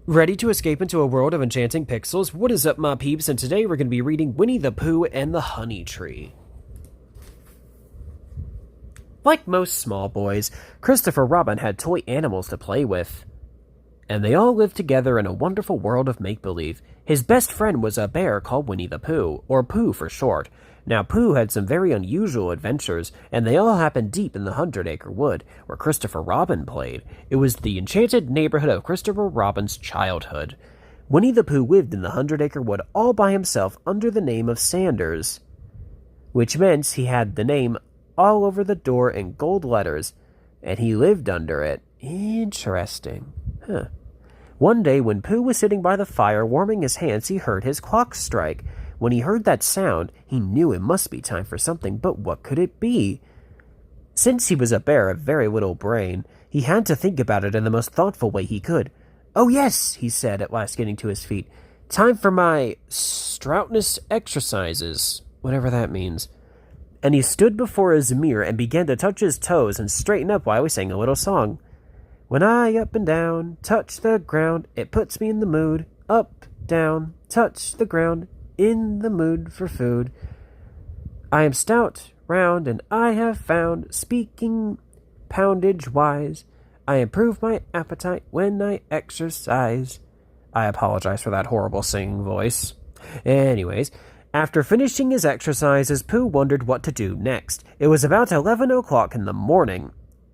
Ready to escape into a world of enchanting pixels? What is up, my peeps? And today we're going to be reading Winnie the Pooh and the Honey Tree. Like most small boys, Christopher Robin had toy animals to play with. And they all lived together in a wonderful world of make-believe. His best friend was a bear called Winnie the Pooh, or Pooh for short. Now, Pooh had some very unusual adventures, and they all happened deep in the 100-acre wood, where Christopher Robin played. It was the enchanted neighborhood of Christopher Robin's childhood. Winnie the Pooh lived in the 100-acre wood all by himself under the name of Sanders, which meant he had the name all over the door in gold letters, and he lived under it. Interesting. One day, when Pooh was sitting by the fire warming his hands, he heard his clock strike. When he heard that sound, he knew it must be time for something, but what could it be? Since he was a bear of very little brain, he had to think about it in the most thoughtful way he could. "Oh yes," he said, at last getting to his feet. "Time for my stoutness exercises," whatever that means. And he stood before his mirror and began to touch his toes and straighten up while he sang a little song. "When I up and down, touch the ground, it puts me in the mood. Up, down, touch the ground, in the mood for food. I am stout, round, and I have found, speaking poundage wise, I improve my appetite when I exercise." I apologize for that horrible singing voice. Anyways, after finishing his exercises, Pooh wondered what to do next. It was about 11 o'clock in the morning,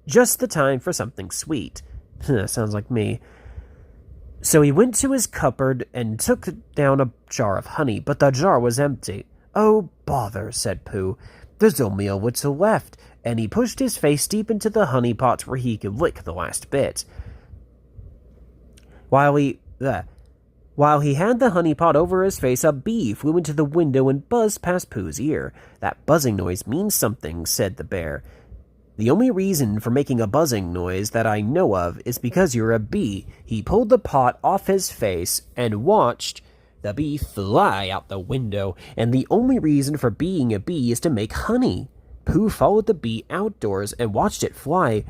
just the time for something sweet. Sounds like me. So he went to his cupboard and took down a jar of honey, but the jar was empty. "Oh, bother," said Pooh. "There's only a little left," and he pushed his face deep into the honey pot where he could lick the last bit. While he had the honey pot over his face, a bee flew into the window and buzzed past Pooh's ear. "That buzzing noise means something," said the bear. "The only reason for making a buzzing noise that I know of is because you're a bee." He pulled the pot off his face and watched the bee fly out the window. "And the only reason for being a bee is to make honey." Pooh followed the bee outdoors and watched it fly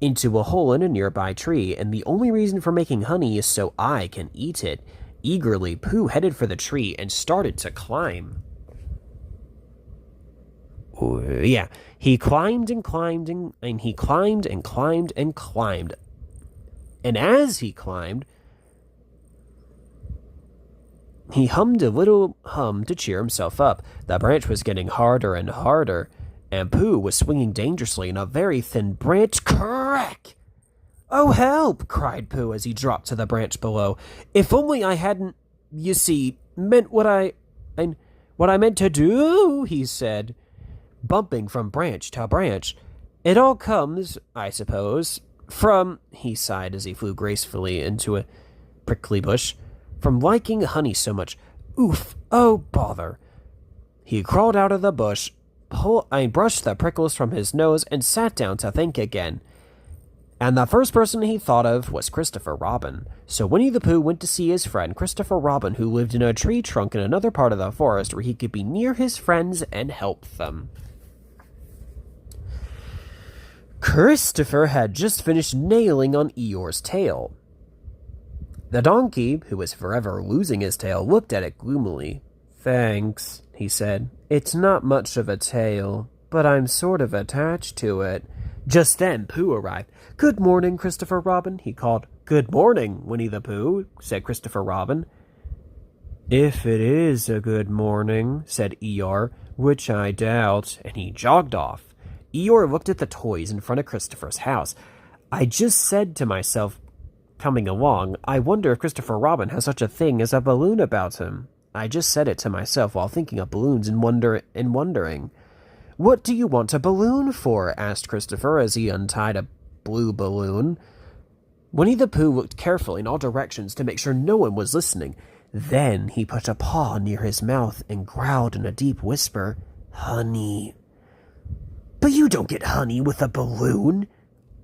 into a hole in a nearby tree. "And the only reason for making honey is so I can eat it." Eagerly, Pooh headed for the tree and started to climb. He climbed and climbed and he climbed and climbed and climbed. And as he climbed, he hummed a little hum to cheer himself up. The branch was getting harder and harder, and Pooh was swinging dangerously in a very thin branch. Crack! "Oh, help!" cried Pooh as he dropped to the branch below. "If only I hadn't, you see, meant what I meant to do," he said, bumping from branch to branch. "It all comes, I suppose, from," he sighed as he flew gracefully into a prickly bush, "from liking honey so much. Oof! Oh, bother!" He crawled out of the bush, brushed the prickles from his nose, and sat down to think again. And the first person he thought of was Christopher Robin. So Winnie the Pooh went to see his friend Christopher Robin, who lived in a tree trunk in another part of the forest where he could be near his friends and help them. Christopher had just finished nailing on Eeyore's tail. The donkey, who was forever losing his tail, looked at it gloomily. "Thanks," he said. "It's not much of a tail, but I'm sort of attached to it." Just then, Pooh arrived. "Good morning, Christopher Robin," he called. "Good morning, Winnie the Pooh," said Christopher Robin. "If it is a good morning," said Eeyore, "which I doubt," and he jogged off. Eeyore looked at the toys in front of Christopher's house. "I just said to myself, coming along, I wonder if Christopher Robin has such a thing as a balloon about him. I just said it to myself while thinking of balloons and wondering. "What do you want a balloon for?" asked Christopher as he untied a blue balloon. Winnie the Pooh looked carefully in all directions to make sure no one was listening. Then he put a paw near his mouth and growled in a deep whisper, "Honey." "But you don't get honey with a balloon."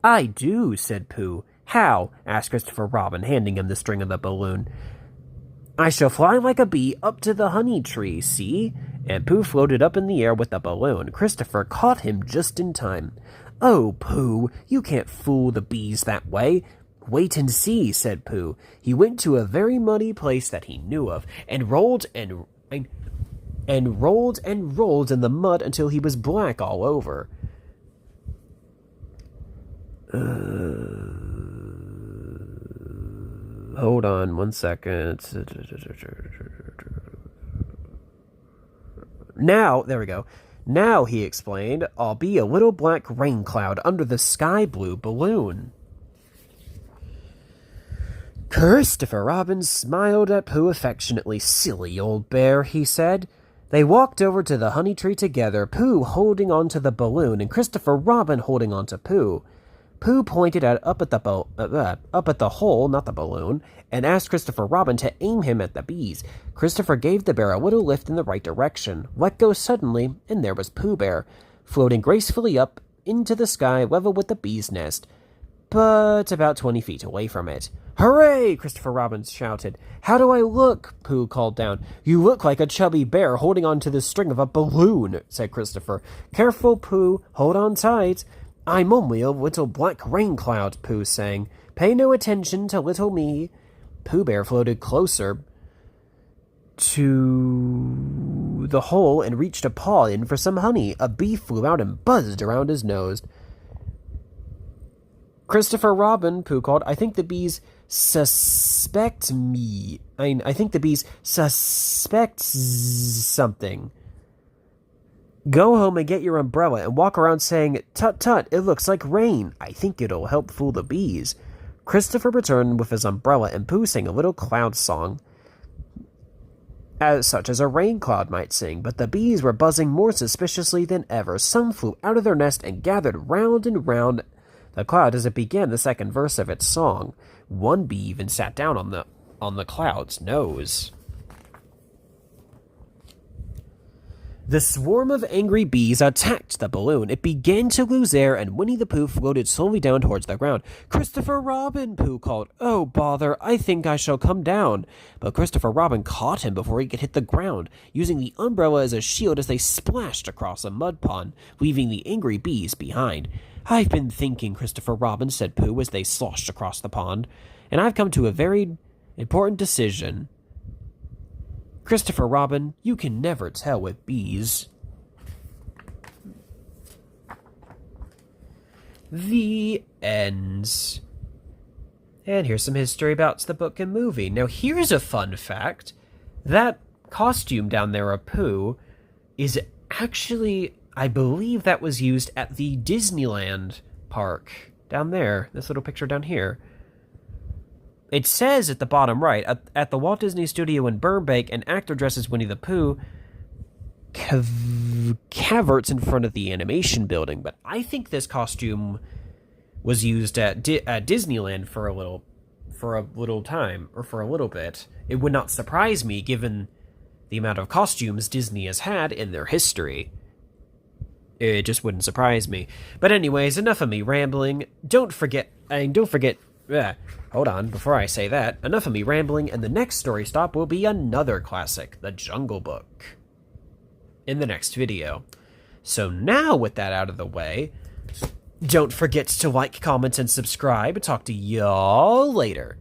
"I do," said Pooh. "How?" asked Christopher Robin, handing him the string of the balloon. "I shall fly like a bee up to the honey tree, see?" And Pooh floated up in the air with the balloon. Christopher caught him just in time. "Oh, Pooh, you can't fool the bees that way." wait and see, said Pooh. He went to a very muddy place that he knew of, and rolled and rolled and rolled in the mud until he was black all over. Hold on 1 second. Now, there we go. Now, he explained, I'll be a little black rain cloud under the sky blue balloon. Christopher Robin smiled at Pooh affectionately. Silly old bear, he said. They walked over to the honey tree together, Pooh holding onto the balloon and Christopher Robin holding onto Pooh. Pooh pointed up at the hole, not the balloon, and asked Christopher Robin to aim him at the bees. Christopher gave the bear a little lift in the right direction, let go suddenly, and there was Pooh Bear, floating gracefully up into the sky level with the bee's nest, but about 20 feet away from it. Hooray! Christopher Robin shouted. How do I look? Pooh called down. You look like a chubby bear holding onto the string of a balloon, said Christopher. Careful, Pooh. Hold on tight. I'm only a little black rain cloud, Pooh sang. Pay no attention to little me. Pooh Bear floated closer to the hole and reached a paw in for some honey. A bee flew out and buzzed around his nose. Christopher Robin, Pooh called, I think the bees suspect me. I think the bees suspect something. Go home and get your umbrella and walk around saying, Tut tut, it looks like rain. I think it'll help fool the bees. Christopher returned with his umbrella and Pooh sang a little cloud song, such as a rain cloud might sing, but the bees were buzzing more suspiciously than ever. Some flew out of their nest and gathered round and round the cloud as it began the second verse of its song. One bee even sat down on the cloud's nose. The swarm of angry bees attacked the balloon. It began to lose air, and Winnie the Pooh floated slowly down towards the ground. Christopher Robin, Pooh called. Oh, bother, I think I shall come down. But Christopher Robin caught him before he could hit the ground, using the umbrella as a shield as they splashed across a mud pond, leaving the angry bees behind. I've been thinking, Christopher Robin, said Pooh as they sloshed across the pond, and I've come to a very important decision. Christopher Robin, you can never tell with bees. The end. And here's some history about the book and movie. Now, here's a fun fact. That costume down there of Pooh is actually, I believe that was used at the Disneyland park down there. This little picture down here. It says at the bottom right, at the Walt Disney Studio in Burbank, an actor dressed as Winnie the Pooh cavorts in front of the animation building. But I think this costume was used at Disneyland for a little time, or for a little bit. It would not surprise me, given the amount of costumes Disney has had in their history. It just wouldn't surprise me. But anyways, enough of me rambling. Don't forget... hold on, before I say that, enough of me rambling, and the next story stop will be another classic, The Jungle Book, in the next video. So now, with that out of the way, don't forget to like, comment, and subscribe. Talk to y'all later.